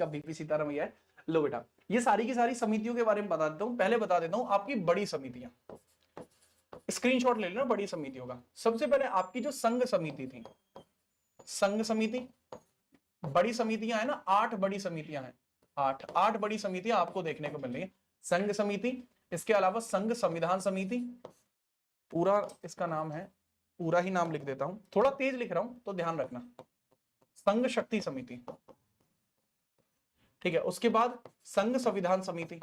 इसका बीपी सीतारमैया है। लो बेटा, ये सारी की सारी समितियों के बारे में बता देता हूं। पहले बता देता हूं आपकी बड़ी समितियां, स्क्रीनशॉट ले लेना बड़ी समितियों का। सबसे पहले आपकी जो संघ समिति थी, संघ समिति, बड़ी समितियां है ना, 8 बड़ी समितियां हैं, 8 बड़ी समितियां आपको देखने को मिल रही है। संघ समिति, इसके अलावा संघ संविधान समिति, पूरा इसका नाम है, पूरा ही नाम लिख देता हूं, थोड़ा तेज लिख रहा हूं तो ध्यान रखना। संघ शक्ति समिति, ठीक है। उसके बाद संघ संविधान समिति,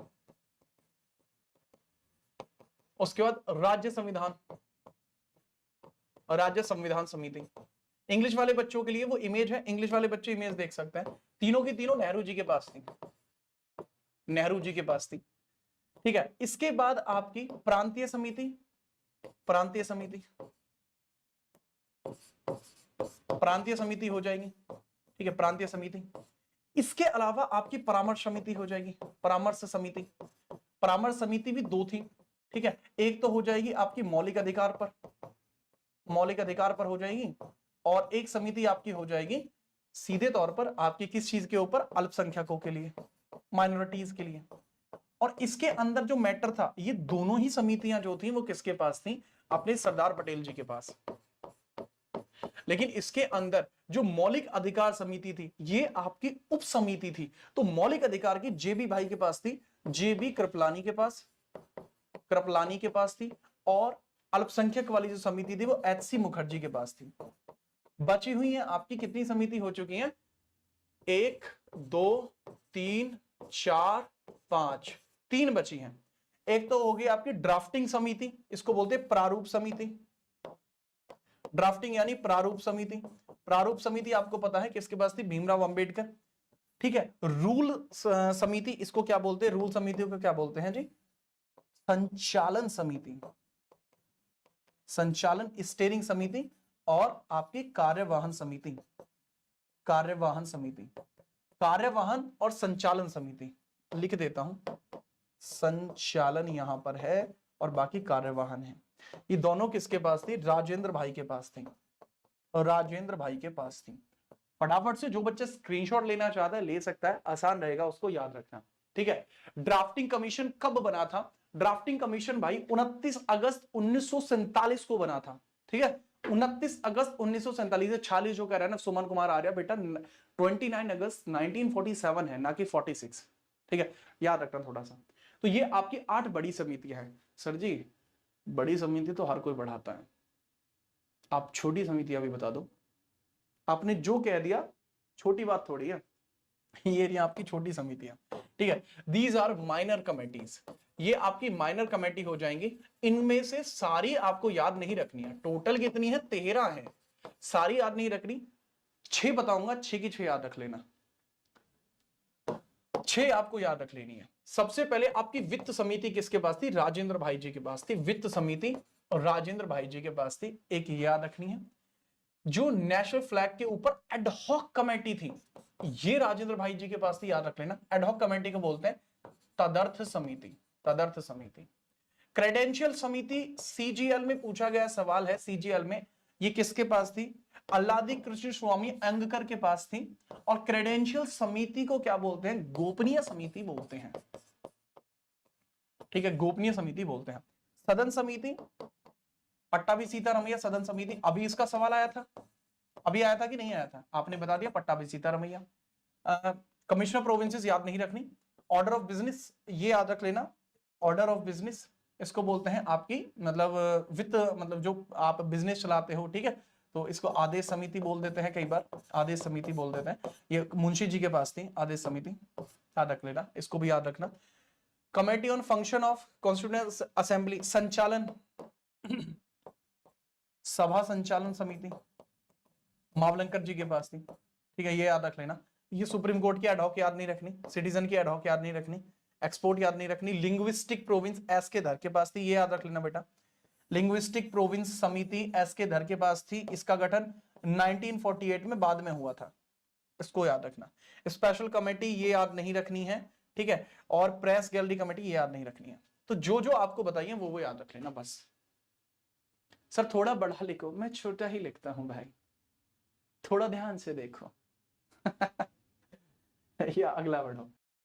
उसके बाद राज्य संविधान, राज्य संविधान समिति। इंग्लिश वाले बच्चों के लिए वो इमेज है, इंग्लिश वाले बच्चे इमेज देख सकते हैं। तीनों की तीनों नेहरू जी के पास थी, नेहरू जी के पास थी, ठीक है। इसके बाद आपकी प्रांतीय समिति, प्रांतीय समिति, प्रांतीय समिति हो जाएगी, ठीक है, प्रांतीय समिति। इसके अलावा आपकी परामर्श समिति हो जाएगी, परामर्श समिति। परामर्श समिति भी 2 थी, ठीक है। एक तो हो जाएगी आपकी मौलिक अधिकार पर, मौलिक अधिकार पर हो जाएगी, और एक समिति आपकी हो जाएगी सीधे तौर पर आपकी किस चीज के ऊपर, अल्पसंख्यकों के लिए, माइनॉरिटीज के लिए। और इसके अंदर जो मैटर था, ये दोनों ही समितियां जो थी वो किसके पास थी, अपने सरदार पटेल जी के पास। लेकिन इसके अंदर जो मौलिक अधिकार समिति थी, ये आपकी उप समिति थी। तो मौलिक अधिकार की जेबी भाई के पास थी, जेबी कृपलानी के पास, कृपलानी के पास थी। और अल्पसंख्यक वाली जो समिति थी वो एचसी मुखर्जी के पास थी। बची हुई है आपकी कितनी समिति हो चुकी है, 1 2 3 4 5, 3 बची हैं। एक तो होगी आपकी ड्राफ्टिंग समिति, इसको बोलते हैं प्रारूप समिति, ड्राफ्टिंग यानी प्रारूप समिति। प्रारूप समिति आपको पता है किसके पास थी, भीमराव अंबेडकर, ठीक है। रूल समिति, इसको क्या बोलते हैं, रूल समितियों को क्या बोलते हैं जी, संचालन समिति, संचालन स्टीयरिंग समिति। और आपकी कार्यवाहन समिति, कार्यवाहन समिति, कार्यवाहन और संचालन समिति लिख देता हूं, संचालन यहां पर है और बाकी कार्यवाहन है। ये दोनों किसके पास थी, राजेंद्र भाई के पास थी, राजेंद्र भाई के पास थी। फटाफट से जो बच्चा स्क्रीनशॉट लेना चाहता है ले सकता है, आसान रहेगा उसको याद रखना, ठीक है। ड्राफ्टिंग कमीशन कब बना था, ड्राफ्टिंग कमीशन भाई 29 अगस्त 1947 को बना था, ठीक है। 29 अगस्त 1947, 46 जो कह रहा है ना सुमन कुमार आर्या, बेटा 29 अगस्त 1947 है, ना कि 46, ठीक है, याद रखना थोड़ा सा। तो ये आपकी 8 बड़ी समितियां हैं। सर जी बड़ी समिति तो हर कोई बढ़ाता है, आप छोटी समितियां भी बता दो। आपने जो कह दिया छोटी बात थोड़ी है, ये रही आपकी छोटी समितियां, ठीक है। दीज आर माइनर कमेटीज, ये आपकी माइनर कमेटी हो जाएंगी। इनमें से सारी आपको याद नहीं रखनी है, टोटल कितनी है, 13 है, सारी याद नहीं रखनी। 6 बताऊंगा, 6 की 6 याद रख लेना, 6 आपको याद रख लेनी है। सबसे पहले आपकी वित्त समिति किसके पास थी, राजेंद्र भाई जी के पास थी, वित्त समिति और राजेंद्र भाई जी के पास थी, एक याद रखनी है। जो नेशनल फ्लैग के ऊपर एडहॉक कमेटी थी, ये राजेंद्र भाई जी के पास थी, याद रख लेना। एडहॉक कमेटी को बोलते हैं तदर्थ समिति, तदर्थ समिति। क्रेडेंशियल समिति सीजीएल में पूछा गया सवाल है, सीजीएल में ये किसके पास थी, अल्लादी कृष्ण स्वामी अंगकर के पास थी। और क्रेडेंशियल समिति को क्या बोलते हैं, गोपनीय समिति बोलते हैं, ठीक है, गोपनीय समिति बोलते हैं। सदन समिति, पट्टाभी सीतारमैया सदन समिति, अभी इसका सवाल आया था, अभी आया था कि नहीं आया था, आपने बता दिया पट्टाभी सीतारमैया। कमिश्नर प्रोविंसेस याद नहीं रखनी। ऑर्डर ऑफ बिजनेस ये याद रख लेना, ऑर्डर ऑफ बिजनेस इसको बोलते हैं आपकी मतलब वित्त, मतलब जो आप बिजनेस चलाते हो, ठीक है, तो इसको आदेश समिति बोल देते हैं, कई बार आदेश समिति बोल देते हैं। ये मुंशी जी के पास थी आदेश समिति, याद रख लेना, इसको भी याद रखना। Committee on function of constituent assembly, संचालन सभा संचालन समिति मावलंकर जी के पास थी, ठीक है, ये याद रख लेना। ये सुप्रीम कोर्ट की एडहॉक याद नहीं रखनी, सिटीजन की एडहॉक याद नहीं रखनी, एक्सपोर्ट याद नहीं रखनी। लिंग्विस्टिक प्रोविंस एस के धर के पास थी, ये याद रख लेना बेटा। लिंग्विस्टिक प्रोविंस समिति एस के धर के पास थी, इसका गठन 1948 में बाद में हुआ था, इसको याद रखना। स्पेशल कमेटी ये याद नहीं रखनी है, ठीक है। और प्रेस गैलरी कमेटी ये याद नहीं रखनी है। तो जो जो आपको बताइए वो याद रख लेना बस। सर थोड़ा बड़ा लिखो, मैं छोटा ही लिखता हूं भाई, थोड़ा ध्यान से देखो या अगला पढ़ो।